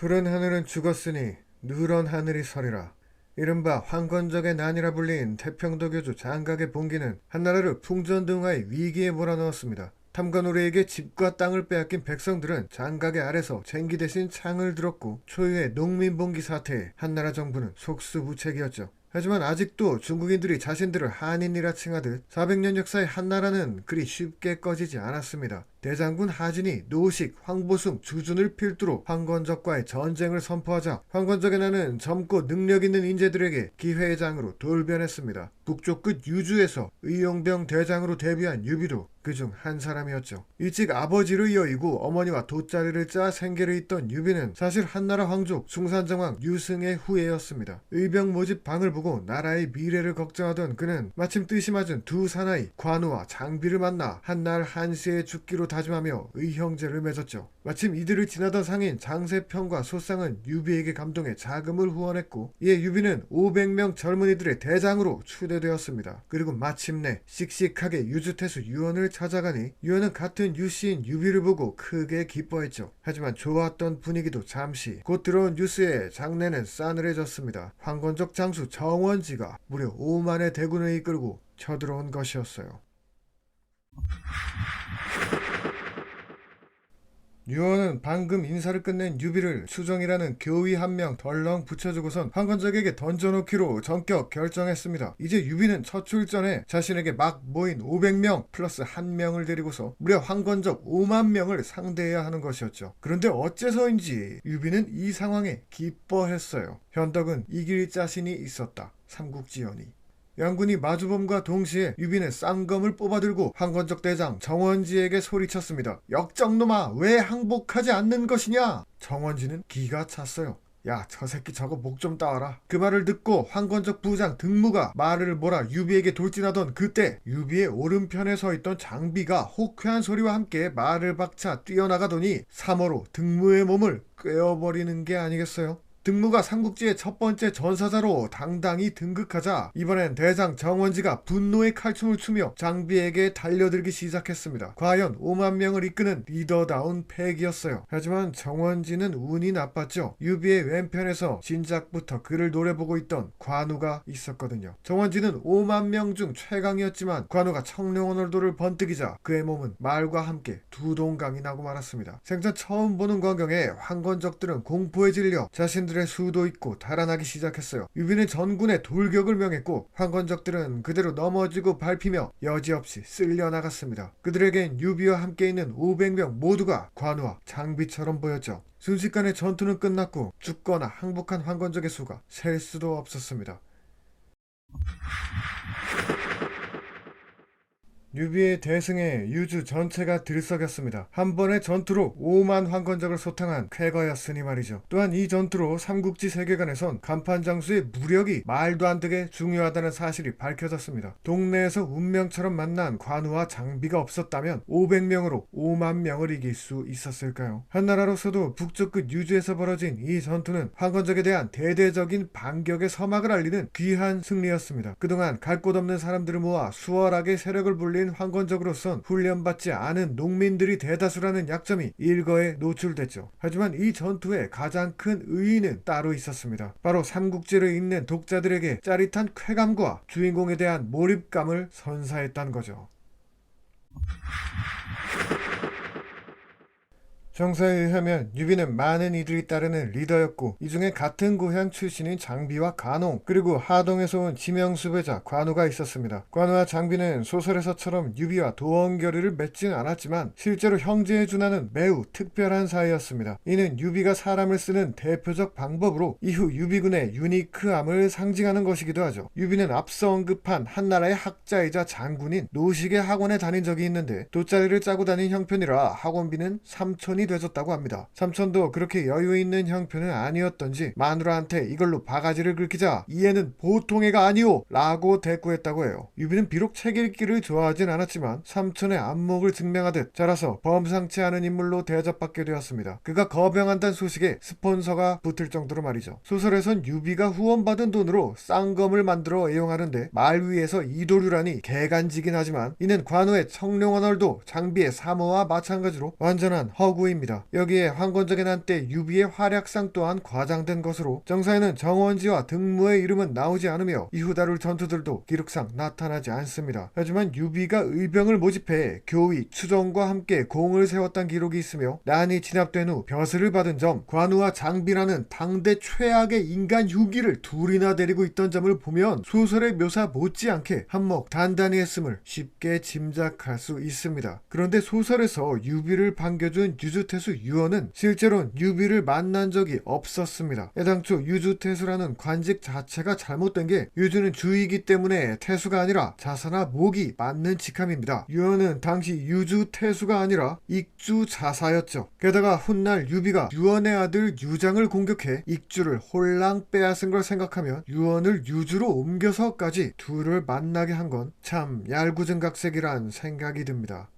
푸른 하늘은 죽었으니 누런 하늘이 서리라. 이른바 황건적의 난이라 불린 태평도 교주 장각의 봉기는 한나라를 풍전등화의 위기에 몰아넣었습니다. 탐관오리에게 집과 땅을 빼앗긴 백성들은 장각의 아래서 쟁기 대신 창을 들었고 초유의 농민봉기 사태에 한나라 정부는 속수무책이었죠. 하지만 아직도 중국인들이 자신들을 한인이라 칭하듯 400년 역사의 한나라는 그리 쉽게 꺼지지 않았습니다. 대장군 하진이 노식, 황보숭, 주준을 필두로 황건적과의 전쟁을 선포하자 황건적의 나는 젊고 능력 있는 인재들에게 기회의 장으로 돌변했습니다. 북쪽 끝 유주에서 의용병 대장으로 데뷔한 유비도 그중 한 사람이었죠. 일찍 아버지를 여의고 어머니와 돗자리를 짜 생계를 잇던 유비는 사실 한나라 황족 숭산정왕 유승의 후예였습니다. 의병 모집 방을 보고 나라의 미래를 걱정하던 그는 마침 뜻이 맞은 두 사나이 관우와 장비를 만나 한날 한시에 죽기로 다짐하며 의형제를 맺었죠. 마침 이들을 지나던 상인 장세평과 소상은 유비에게 감동해 자금을 후원했고 이에 유비는 500명 젊은이들의 대장으로 추대되었습니다. 그리고 마침내 씩씩하게 유주태수 유언을 찾아가니 유언은 같은 유씨인 유비를 보고 크게 기뻐했죠. 하지만 좋았던 분위기도 잠시 곧 들어온 뉴스에 장내는 싸늘해졌습니다. 황건적 장수 정원지가 무려 5만의 대군을 이끌고 쳐들어온 것이었어요. 유언은 방금 인사를 끝낸 유비를 수정이라는 교위 한 명 덜렁 붙여주고선 황건적에게 던져놓기로 전격 결정했습니다. 이제 유비는 첫 출전에 자신에게 막 모인 500명 플러스 1명을 데리고서 무려 황건적 5만 명을 상대해야 하는 것이었죠. 그런데 어째서인지 유비는 이 상황에 기뻐했어요. 현덕은 이길 자신이 있었다. 삼국지연이. 양군이 마주봄과 동시에 유비는 쌍검을 뽑아들고 황건적 대장 정원지에게 소리쳤습니다. 역정놈아, 왜 항복하지 않는 것이냐? 정원지는 기가 찼어요. 야, 저 새끼 저거 목 좀 따와라. 그 말을 듣고 황건적 부장 등무가 말을 몰아 유비에게 돌진하던 그때 유비의 오른편에 서 있던 장비가 호쾌한 소리와 함께 말을 박차 뛰어나가더니 3호로 등무의 몸을 꿰어버리는 게 아니겠어요? 등무가 삼국지의 첫 번째 전사자로 당당히 등극하자 이번엔 대장 정원지가 분노의 칼춤을 추며 장비에게 달려들기 시작했습니다. 과연 5만 명을 이끄는 리더다운 패기였어요. 하지만 정원지는 운이 나빴죠. 유비의 왼편에서 진작부터 그를 노려보고 있던 관우가 있었거든요. 정원지는 5만 명 중 최강이었지만 관우가 청룡원 얼도를 번뜩이자 그의 몸은 말과 함께 두 동강이 나고 말았습니다. 생전 처음 보는 광경에 황건적들은 공포에 질려 자신들의 수도 있고 달아나기 시작했어요. 유비는 전군에 돌격을 명했고 황건적들은 그대로 넘어지고 밟히며 여지없이 쓸려나갔습니다. 그들에겐 유비와 함께 있는 500명 모두가 관우와 장비처럼 보였죠. 순식간에 전투는 끝났고 죽거나 항복한 황건적의 수가 셀 수도 없었습니다. 유비의 대승에 유주 전체가 들썩였습니다. 한 번의 전투로 5만 황건적을 소탕한 쾌거였으니 말이죠. 또한 이 전투로 삼국지 세계관에선 간판장수의 무력이 말도 안 되게 중요하다는 사실이 밝혀졌습니다. 동네에서 운명처럼 만난 관우와 장비가 없었다면 500명으로 5만 명을 이길 수 있었을까요? 한나라로서도 북쪽 끝 유주에서 벌어진 이 전투는 황건적에 대한 대대적인 반격의 서막을 알리는 귀한 승리였습니다. 그동안 갈 곳 없는 사람들을 모아 수월하게 세력을 불린 황건적으로선 훈련받지 않은 농민들이 대다수라는 약점이 일거에 노출됐죠. 하지만 이 전투의 가장 큰 의의는 따로 있었습니다. 바로 삼국지를 읽는 독자들에게 짜릿한 쾌감과 주인공에 대한 몰입감을 선사했다는 거죠. 정서에 의하면 유비는 많은 이들이 따르는 리더였고 이 중에 같은 고향 출신인 장비와 간홍 그리고 하동에서 온 지명수배자 관우가 있었습니다. 관우와 장비는 소설에서처럼 유비와 도원결의를 맺지는 않았지만 실제로 형제에 준하는 매우 특별한 사이였습니다. 이는 유비가 사람을 쓰는 대표적 방법으로 이후 유비군의 유니크함을 상징하는 것이기도 하죠. 유비는 앞서 언급한 한나라의 학자이자 장군인 노식의 학원에 다닌 적이 있는데 돗자리를 짜고 다닌 형편이라 학원비는 3천이 되졌다고 합니다. 삼촌도 그렇게 여유 있는 형편은 아니었던지 마누라한테 이걸로 바가지를 긁히자 이애는 보통 애가 아니오 라고 대꾸했다고 해요. 유비는 비록 책 읽기를 좋아하진 않았지만 삼촌의 안목을 증명하듯 자라서 범상치 않은 인물로 대접받게 되었습니다. 그가 거병한다는 소식에 스폰서가 붙을 정도로 말이죠. 소설에선 유비가 후원받은 돈으로 쌍검을 만들어 애용하는데 말 위에서 이도류라니 개간지긴 하지만 이는 관우의 청룡원얼도 장비의 사모와 마찬가지로 완전한 허구인 보입니다. 여기에 황건적의 난때 유비의 활약상 또한 과장된 것으로 정사에는 정원지와 등무의 이름은 나오지 않으며 이후 다룰 전투들도 기록상 나타나지 않습니다. 하지만 유비가 의병을 모집해 교위, 추정과 함께 공을 세웠다는 기록이 있으며 난이 진압된 후 벼슬을 받은 점, 관우와 장비라는 당대 최악의 인간 유기를 둘이나 데리고 있던 점을 보면 소설의 묘사 못지않게 한몫 단단히 했음을 쉽게 짐작할 수 있습니다. 그런데 소설에서 유비를 반겨준 유주태수 유언은 실제로는 유비를 만난 적이 없었습니다. 애당초 유주태수라는 관직 자체가 잘못된 게 유주는 주이기 때문에 태수가 아니라 자사나 목이 맞는 직함입니다. 유언은 당시 유주태수가 아니라 익주자사였죠. 게다가 훗날 유비가 유언의 아들 유장을 공격해 익주를 홀랑 빼앗은 걸 생각하면 유언을 유주로 옮겨서까지 둘을 만나게 한 건 참 얄궂은 각색이란 생각이 듭니다.